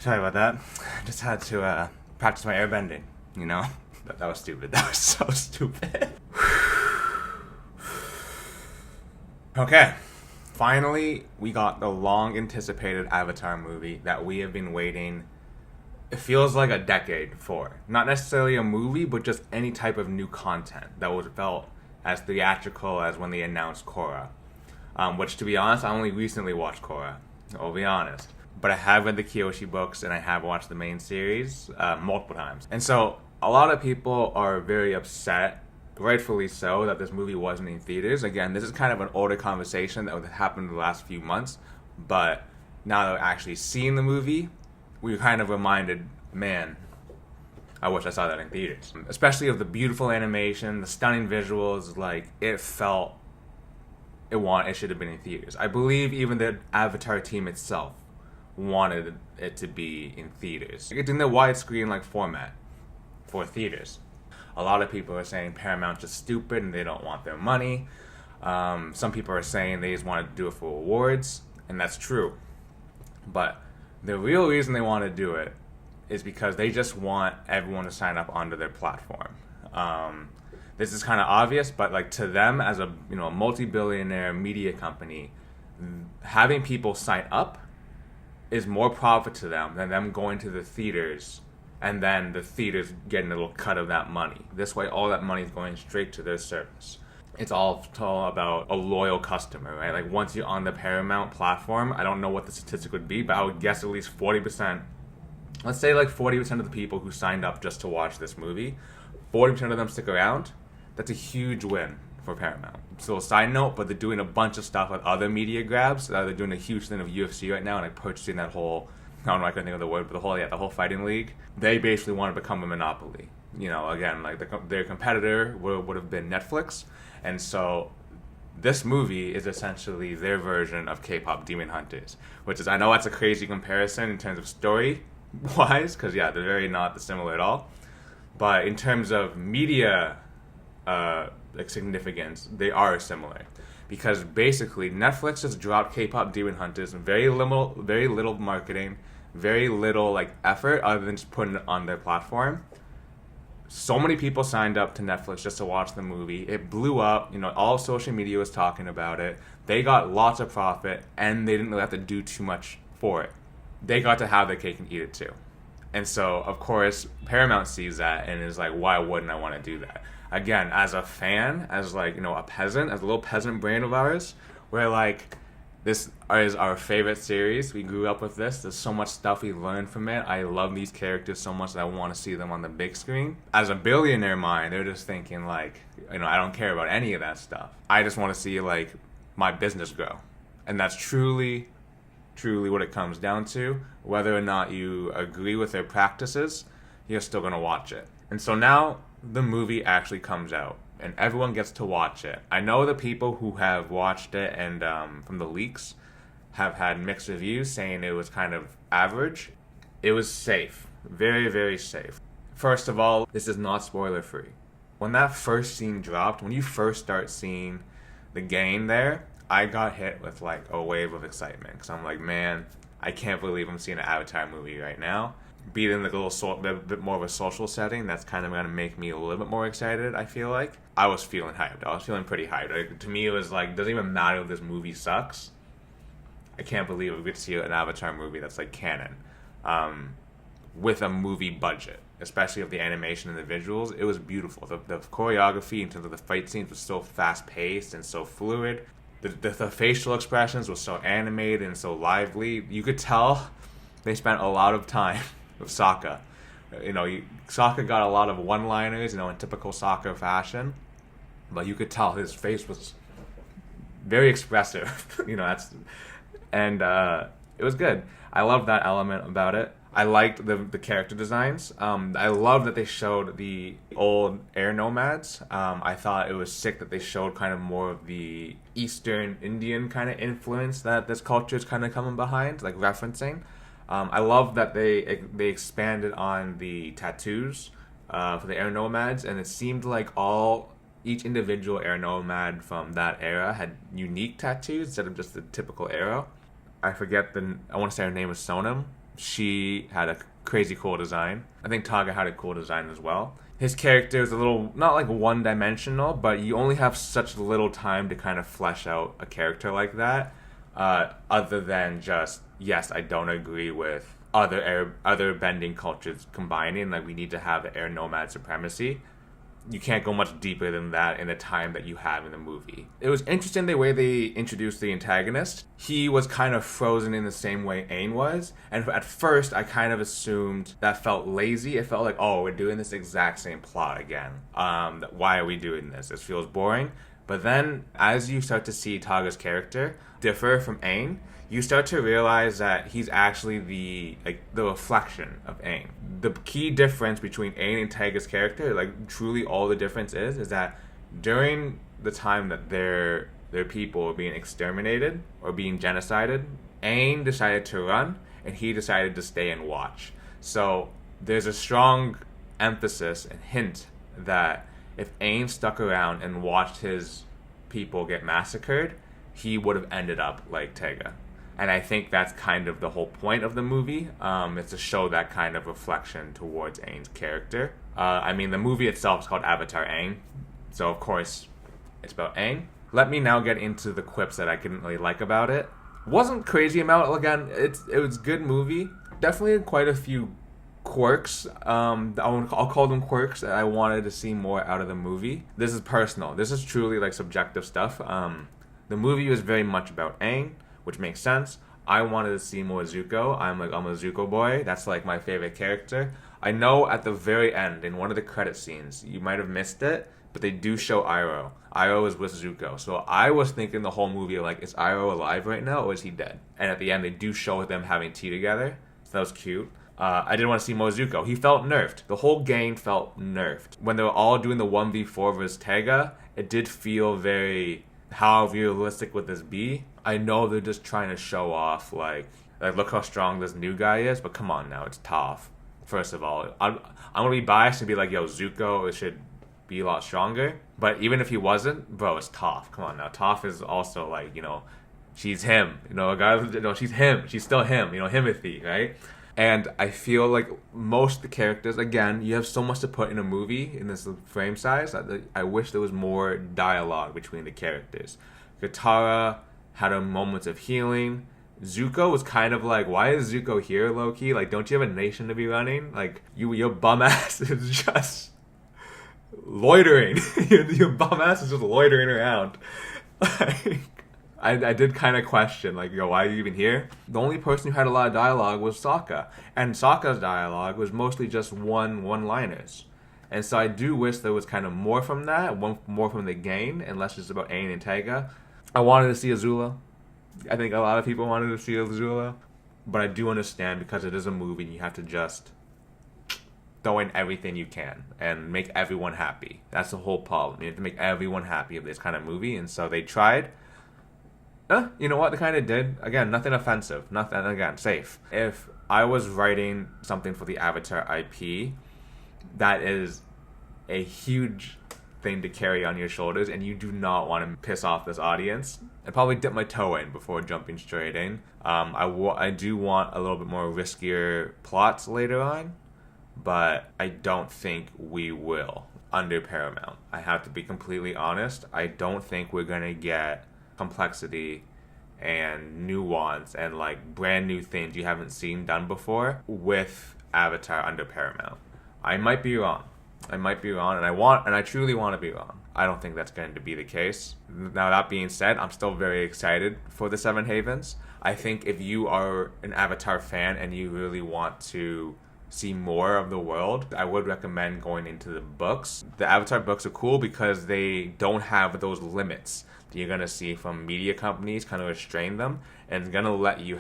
Sorry about that. Just had to practice my airbending, you know? That was stupid. That was so stupid. Okay. Finally, we got the long-anticipated Avatar movie that we have been waiting, it feels like a decade for. Not necessarily a movie, but just any type of new content that was felt as theatrical as when they announced Korra. Which, to be honest, I only recently watched Korra. I'll be honest. But I have read the Kyoshi books, and I have watched the main series multiple times. And so, a lot of people are very upset, rightfully so, that this movie wasn't in theaters. Again, this is kind of an older conversation that happened in the last few months, but now that we're actually seeing the movie, we were kind of reminded, man, I wish I saw that in theaters. Especially of the beautiful animation, the stunning visuals, like, it felt it should have been in theaters. I believe even the Avatar team itself wanted it to be in theaters. It's in the widescreen like format for theaters. A lot of people are saying Paramount's just stupid and they don't want their money. Some people are saying they just want to do it for awards, and that's true. But the real reason they want to do it is because they just want everyone to sign up onto their platform. This is kind of obvious, but like to them as a multi-billionaire media company, having people sign up is more profit to them than them going to the theaters and then the theaters getting a little cut of that money. This way, all that money is going straight to their service. It's all about a loyal customer, right? Like once you're on the Paramount platform, I don't know what the statistic would be, but I would guess at least 40%. Let's say like 40% of the people who signed up just to watch this movie, 40% of them stick around. That's a huge win for Paramount. So side note, but they're doing a bunch of stuff with other media grabs. They're doing a huge thing of UFC right now, and like purchasing that whole, I don't know, I couldn't think of the word, but the whole fighting league. They basically want to become a monopoly. Again, like their competitor would have been Netflix, and so this movie is essentially their version of K-pop Demon Hunters, which is, I know that's a crazy comparison in terms of story-wise, because they're very not similar at all, but in terms of media significance, they are similar, because basically Netflix just dropped K-pop Demon Hunters, very little marketing, very little effort other than just putting it on their platform. So many people signed up to Netflix just to watch the movie. It blew up. All social media was talking about it. They got lots of profit, and they didn't really have to do too much for it. They got to have their cake and eat it too. And so, of course, Paramount sees that and is like, why wouldn't I want to do that? Again, as a fan, as a peasant, as a little peasant brain of ours, we're like, this is our favorite series. We grew up with this. There's so much stuff we learned from it. I love these characters so much that I want to see them on the big screen. As a billionaire mind, they're just thinking I don't care about any of that stuff. I just want to see my business grow. And that's truly what it comes down to. Whether or not you agree with their practices, you're still going to watch it. And so now the movie actually comes out, and everyone gets to watch it. I know the people who have watched it and from the leaks have had mixed reviews saying it was kind of average. It was safe. Very, very safe. First of all, this is not spoiler free. When that first scene dropped, when you first start seeing the gang there, I got hit with a wave of excitement, because I'm like, man, I can't believe I'm seeing an Avatar movie right now. Be in a bit more of a social setting, that's kind of going to make me a little bit more excited, I feel like. I was feeling hyped. I was feeling pretty hyped. To me, it was doesn't even matter if this movie sucks. I can't believe we get to see an Avatar movie that's canon. With a movie budget, especially of the animation and the visuals. It was beautiful. The choreography in terms of the fight scenes was so fast-paced and so fluid. The facial expressions were so animated and so lively. You could tell they spent a lot of time with Sokka. Sokka got a lot of one-liners, in typical Sokka fashion, but you could tell his face was very expressive. It was good. I loved that element about it. I liked the character designs. I love that they showed the old air nomads. I thought it was sick that they showed kind of more of the Eastern Indian kind of influence that this culture is kind of coming behind, referencing. I love that they expanded on the tattoos for the air nomads, and it seemed like each individual air nomad from that era had unique tattoos instead of just the typical arrow. I want to say her name was she had a crazy cool design. I think Tagah had a cool design as well. His character is a little, not like one-dimensional, but you only have such little time to kind of flesh out a character like that, other than just, yes, I don't agree with other bending cultures combining, like we need to have the air nomad supremacy. You can't go much deeper than that in the time that you have in the movie. It was interesting the way they introduced the antagonist. He was kind of frozen in the same way Aang was, and at first I kind of assumed that felt lazy. It felt like, oh, we're doing this exact same plot again. Why are we doing this? This feels boring. But then, as you start to see Taga's character differ from Aang, you start to realize that he's actually the reflection of Aang. The key difference between Aang and Taga's character, like truly all the difference is that during the time that their people were being exterminated or being genocided, Aang decided to run and he decided to stay and watch. So there's a strong emphasis and hint that if Aang stuck around and watched his people get massacred, he would have ended up like Tagah. And I think that's kind of the whole point of the movie. It's to show that kind of reflection towards Aang's character. I mean, the movie itself is called Avatar Aang, so of course it's about Aang. Let me now get into the quips that I didn't really like about it. Wasn't crazy amount. Again, it was a good movie. Definitely quite a few quirks. I'll call them quirks that I wanted to see more out of the movie. This is personal. This is truly like subjective stuff. The movie was very much about Aang, which makes sense. I wanted to see more Zuko. I'm a Zuko boy. That's like my favorite character. I know at the very end, in one of the credit scenes, you might have missed it, but they do show Iroh. Iroh is with Zuko. So I was thinking the whole movie, like, is Iroh alive right now or is he dead? And at the end, they do show them having tea together. So that was cute. I didn't want to see more Zuko. He felt nerfed. The whole gang felt nerfed. When they were all doing the 1v4 versus Tagah, it did feel very, how realistic would this be? I know they're just trying to show off, like look how strong this new guy is, but come on now, it's Toph. First of all, I'm gonna be biased and be like, yo, Zuko should be a lot stronger. But even if he wasn't, bro, it's Toph. Come on now, Toph is also like, she's him. A guy, she's him. She's still him. Himothy, right? And I feel like most of the characters, again, you have so much to put in a movie in this frame size. I wish there was more dialogue between the characters. Katara had her moments of healing. Zuko was kind of like, why is Zuko here, low-key? Like, don't you have a nation to be running? Like, your bum ass is just loitering. your bum ass is just loitering around. I did kind of question, like, yo, why are you even here? The only person who had a lot of dialogue was Sokka. And Sokka's dialogue was mostly just one-liners. And so I do wish there was kind of more from that, more from the game, and less just about Aang and Tagah. I wanted to see Azula. I think a lot of people wanted to see Azula. But I do understand, because it is a movie, and you have to just throw in everything you can and make everyone happy. That's the whole problem. You have to make everyone happy of this kind of movie. And so they tried. You know what? They kind of did. Again, nothing offensive. Nothing, again, safe. If I was writing something for the Avatar IP, that is a huge thing to carry on your shoulders, and you do not want to piss off this audience. I'd probably dip my toe in before jumping straight in. I do want a little bit more riskier plots later on, but I don't think we will under Paramount. I have to be completely honest. I don't think we're going to get complexity and nuance and like brand new things you haven't seen done before with Avatar under Paramount. I might be wrong, and I truly want to be wrong. I don't think that's going to be the case. Now, that being said, I'm still very excited for the Seven Havens. I think if you are an Avatar fan and you really want to see more of the world, I would recommend going into the books. The Avatar books are cool because they don't have those limits that you're going to see from media companies kind of restrain them, and it's going to let you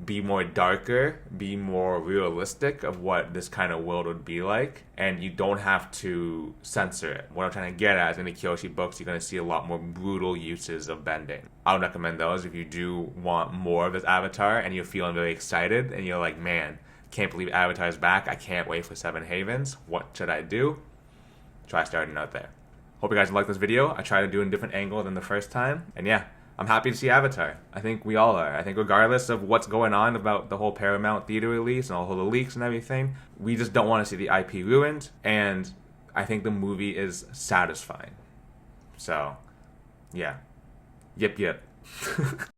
be more darker, be more realistic of what this kind of world would be like, and you don't have to censor it. What I'm trying to get at is in the Kyoshi books, you're going to see a lot more brutal uses of bending. I would recommend those if you do want more of this Avatar and you're feeling very excited and you're like, man, can't believe Avatar's back. I can't wait for Seven Havens. What should I do? Try starting out there. Hope you guys like this video. I tried to do a different angle than the first time. And yeah, I'm happy to see Avatar. I think we all are. I think regardless of what's going on about the whole Paramount theater release and all the leaks and everything, we just don't want to see the IP ruined, and I think the movie is satisfying. So, yeah. Yip yip.